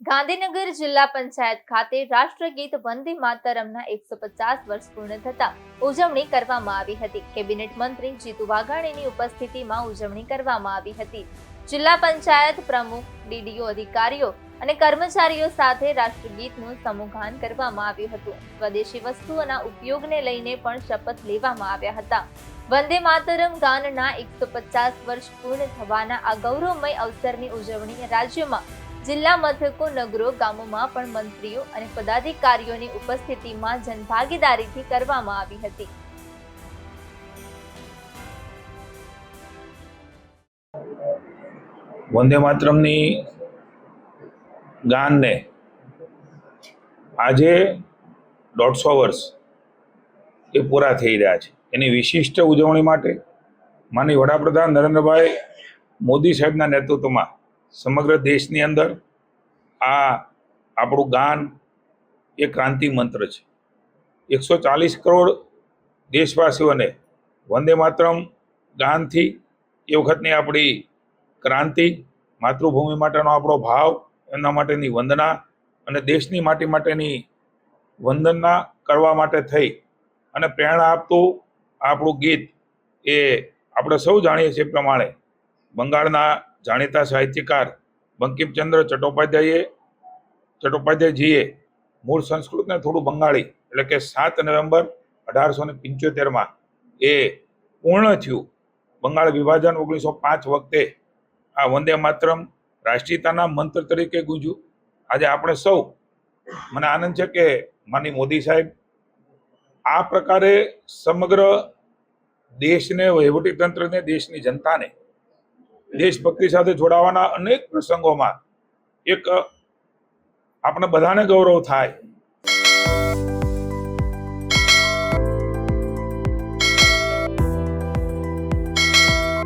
ગાંધીનગર જિલ્લા પંચાયત ખાતે રાષ્ટ્રગીત વંદે માતરમના 150 વર્ષ પૂર્ણ થતા ઉજવણી કરવામાં આવી હતી। કેબિનેટ મંત્રી જીતુ વાઘાણીની ઉપસ્થિતિમાં ઉજવણી કરવામાં આવી હતી। જિલ્લા પંચાયત પ્રમુખ, ડીડીઓ અધિકારીઓ અને કર્મચારીઓ સાથે રાષ્ટ્રગીતનું સમૂહગાન કરવામાં આવ્યું હતું। સ્વદેશી વસ્તુઓના ઉપયોગને લઈને પણ શપથ લેવામાં આવ્યા હતા। વંદે માતરમ ગાનના 150 વર્ષ પૂર્ણ થવાના આ ગૌરવમય અવસરની ઉજવણી રાજ્યમાં જિલ્લા મથકો, નગરો, ગામોમાં પણ મંત્રીઓ અને પદાધિકારીઓની ઉપસ્થિતિમાં જનભાગીદારીથી કરવામાં આવી હતી। વંદે માતરમની ગાનને આજે 150 વર્ષ એ પૂરા થઈ રહ્યા છે। એની વિશિષ્ટ ઉજવણી માટે માનનીય વડાપ્રધાન નરેન્દ્રભાઈ મોદી સાહેબના નેતૃત્વમાં સમગ્ર દેશની અંદર આ આપણું ગાન એ ક્રાંતિ મંત્ર છે। 140 કરોડ દેશવાસીઓને વંદે માતરમ ગાનથી એ વખતની આપણી ક્રાંતિ, માતૃભૂમિ માટેનો આપણો ભાવ, એમના માટેની વંદના અને દેશની માટી માટેની વંદના કરવા માટે થઈ અને પ્રેરણા આપતું આપણું ગીત એ આપણે સૌ જાણીએ છીએ પ્રમાણે બંગાળના જાણીતા સાહિત્યકાર બંકિમચંદ્ર ચટ્ટોપાધ્યાયજીએ મૂળ સંસ્કૃતને થોડું બંગાળી એટલે કે 7 નવેમ્બર 1875 એ પૂર્ણ થયું। બંગાળ વિભાજન 1905 વખતે આ વંદે માતરમ રાષ્ટ્રીયતાના મંત્ર તરીકે ગુંજ્યું। આજે આપણે સૌ, મને આનંદ છે કે માનનીય મોદી સાહેબ આ પ્રકારે સમગ્ર દેશને, વહીવટીતંત્રને, દેશની જનતાને દેશભક્તિ સાથે જોડાવાના અનેક પ્રસંગોમાં એક આપણે બધાને ગૌરવ થાય